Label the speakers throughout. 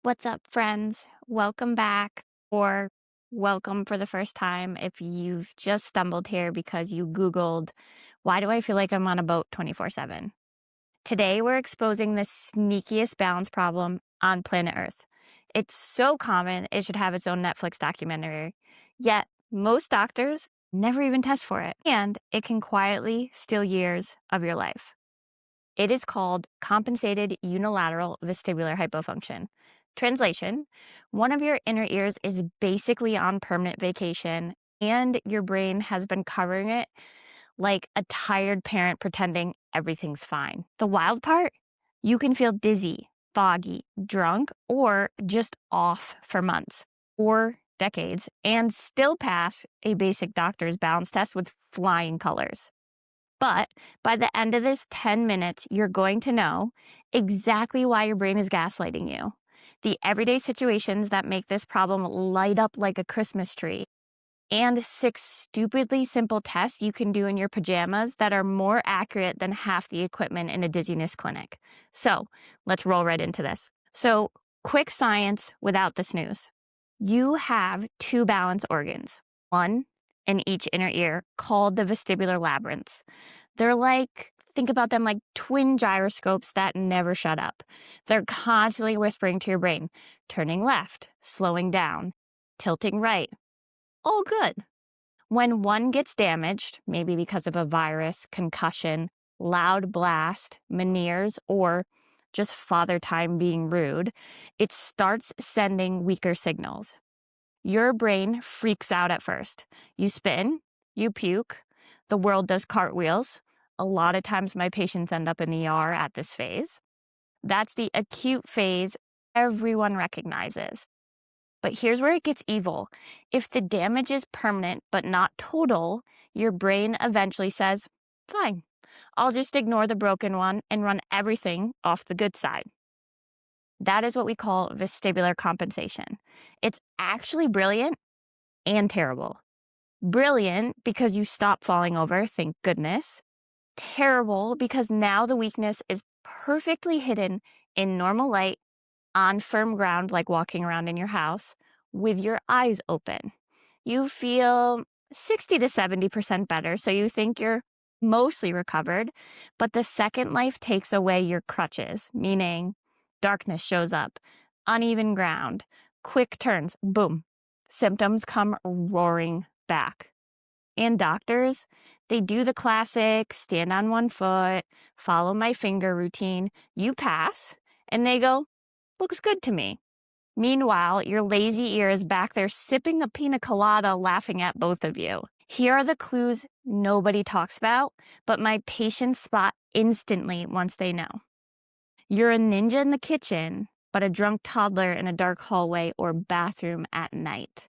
Speaker 1: What's up, friends? Welcome back, or welcome for the first time if you've just stumbled here because you Googled, why do I feel like I'm on a boat 24/7? Today, we're exposing the sneakiest balance problem on planet Earth. It's so common, it should have its own Netflix documentary. Yet, most doctors never even test for it, and it can quietly steal years of your life. It is called compensated unilateral vestibular hypofunction. Translation: one of your inner ears is basically on permanent vacation, and your brain has been covering it like a tired parent pretending everything's fine. The wild part? You can feel dizzy, foggy, drunk, or just off for months or decades and still pass a basic doctor's balance test with flying colors. But by the end of this 10 minutes, you're going to know exactly why your brain is gaslighting you, the everyday situations that make this problem light up like a Christmas tree, and 6 stupidly simple tests you can do in your pajamas that are more accurate than half the equipment in a dizziness clinic. So let's roll right into this. So, quick science without the snooze. You have 2 balance organs, one in each inner ear, called the vestibular labyrinths. They're like, think about them like twin gyroscopes that never shut up. They're constantly whispering to your brain, turning left, slowing down, tilting right. All good. When one gets damaged, maybe because of a virus, concussion, loud blast, Meniere's, or just father time being rude, it starts sending weaker signals. Your brain freaks out at first. You spin, you puke, the world does cartwheels. A lot of times my patients end up in the ER at this phase. That's the acute phase everyone recognizes. But here's where it gets evil. If the damage is permanent but not total, your brain eventually says, fine, I'll just ignore the broken one and run everything off the good side. That is what we call vestibular compensation. It's actually brilliant and terrible. Brilliant because you stop falling over, thank goodness. Terrible because now the weakness is perfectly hidden in normal light on firm ground, like walking around in your house, with your eyes open. You feel 60 to 70% better, so you think you're mostly recovered, but the second life takes away your crutches, meaning darkness shows up, uneven ground, quick turns, boom. Symptoms come roaring back. And doctors, they do the classic stand on one foot, follow my finger routine. You pass, and they go, looks good to me. Meanwhile, your lazy ear is back there sipping a pina colada, laughing at both of you. Here are the clues nobody talks about, but my patients spot instantly once they know. You're a ninja in the kitchen, but a drunk toddler in a dark hallway or bathroom at night.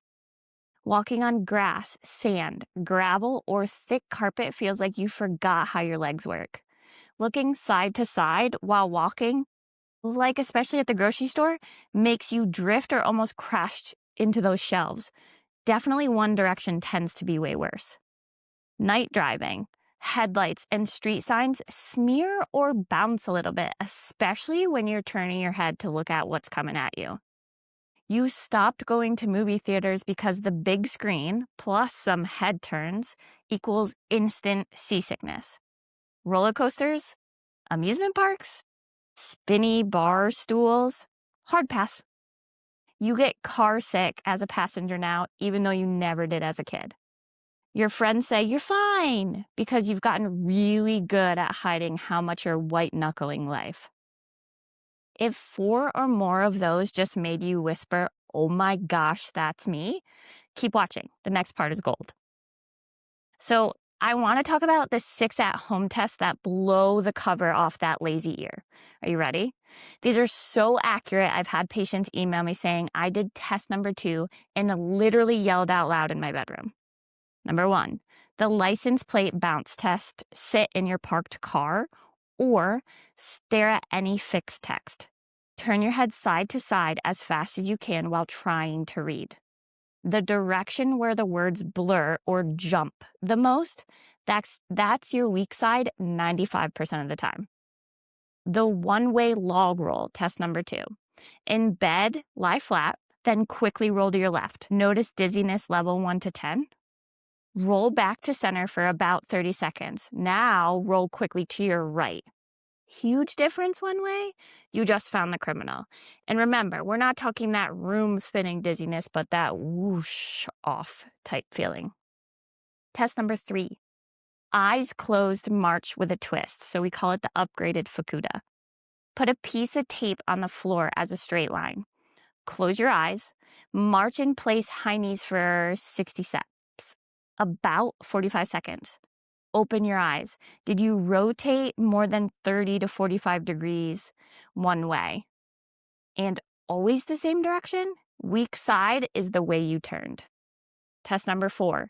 Speaker 1: Walking on grass, sand, gravel, or thick carpet feels like you forgot how your legs work. Looking side to side while walking, like especially at the grocery store, makes you drift or almost crash into those shelves. Definitely one direction tends to be way worse. Night driving, headlights, and street signs smear or bounce a little bit, especially when you're turning your head to look at what's coming at you. You stopped going to movie theaters because the big screen, plus some head turns, equals instant seasickness. Roller coasters, amusement parks, spinny bar stools, hard pass. You get car sick as a passenger now, even though you never did as a kid. Your friends say you're fine because you've gotten really good at hiding how much you're white-knuckling life. If 4 or more of those just made you whisper, oh my gosh, that's me, keep watching. The next part is gold. So I want to talk about the 6 at-home tests that blow the cover off that lazy ear. Are you ready? These are so accurate, I've had patients email me saying, I did test number 2 and literally yelled out loud in my bedroom. Number 1, the license plate bounce test. Sit in your parked car or stare at any fixed text. Turn your head side to side as fast as you can while trying to read. The direction where the words blur or jump the most, that's your weak side 95% of the time. The one-way log roll, test number 2. In bed, lie flat, then quickly roll to your left. Notice dizziness level 1 to 10. Roll back to center for about 30 seconds. Now roll quickly to your right. Huge difference one way? You just found the criminal. And remember, we're not talking that room-spinning dizziness, but that whoosh off type feeling. Test number 3. Eyes closed march with a twist. So we call it the upgraded Fukuda. Put a piece of tape on the floor as a straight line. Close your eyes. March in place high knees for 60 steps. About 45 seconds. Open your eyes. Did you rotate more than 30 to 45 degrees one way? And always the same direction? Weak side is the way you turned. Test number 4.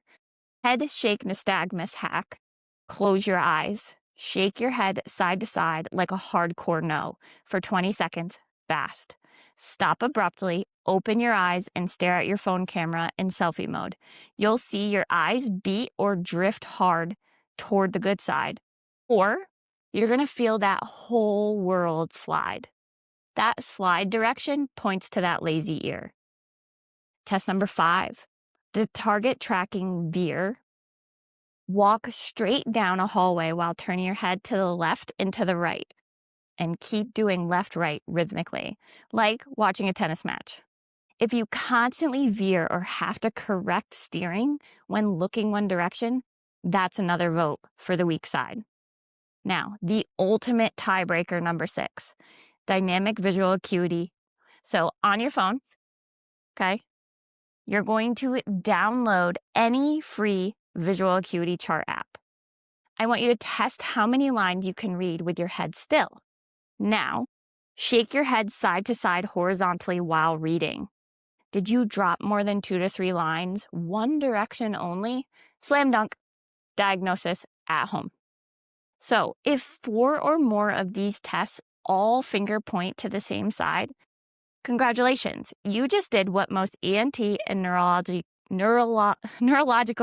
Speaker 1: Head shake nystagmus hack. Close your eyes. Shake your head side to side like a hardcore no for 20 seconds fast. Stop abruptly, open your eyes, and stare at your phone camera in selfie mode. You'll see your eyes beat or drift hard toward the good side, or you're going to feel that whole world slide. That slide direction points to that lazy ear. Test number 5. The target tracking veer. Walk straight down a hallway while turning your head to the left and to the right. And keep doing left-right rhythmically, like watching a tennis match. If you constantly veer or have to correct steering when looking one direction, that's another vote for the weak side. Now, the ultimate tiebreaker, number 6, dynamic visual acuity. So on your phone, okay, you're going to download any free visual acuity chart app. I want you to test how many lines you can read with your head still. Now, shake your head side to side horizontally while reading. Did you drop more than 2 to 3 lines, one direction only? Slam dunk, diagnosis at home. So if 4 or more of these tests all finger point to the same side, congratulations, you just did what most ENT and neurological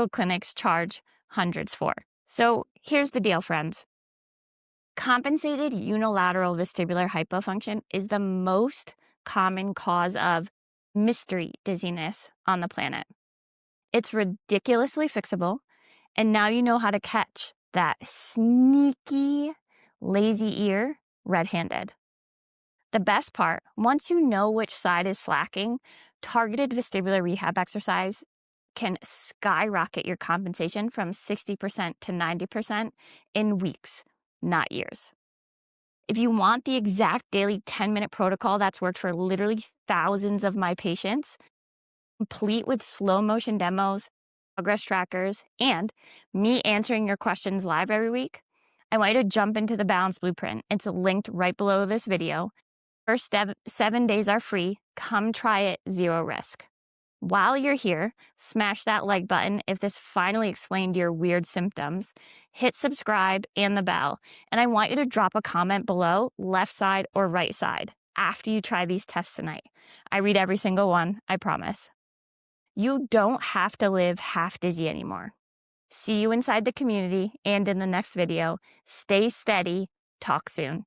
Speaker 1: clinics charge hundreds for. So here's the deal, friends. Compensated unilateral vestibular hypofunction is the most common cause of mystery dizziness on the planet. It's ridiculously fixable, and now you know how to catch that sneaky, lazy ear red-handed. The best part, once you know which side is slacking, targeted vestibular rehab exercise can skyrocket your compensation from 60% to 90% in weeks, not years. If you want the exact daily 10-minute protocol that's worked for literally thousands of my patients, complete with slow motion demos, progress trackers, and me answering your questions live every week, I want you to jump into the Balance Blueprint. It's linked right below this video. First 7 days are free. Come try it, 0 risk. While you're here, smash that like button if this finally explained your weird symptoms. Hit subscribe and the bell. And I want you to drop a comment below, left side or right side, after you try these tests tonight. I read every single one, I promise. You don't have to live half dizzy anymore. See you inside the community and in the next video. Stay steady. Talk soon.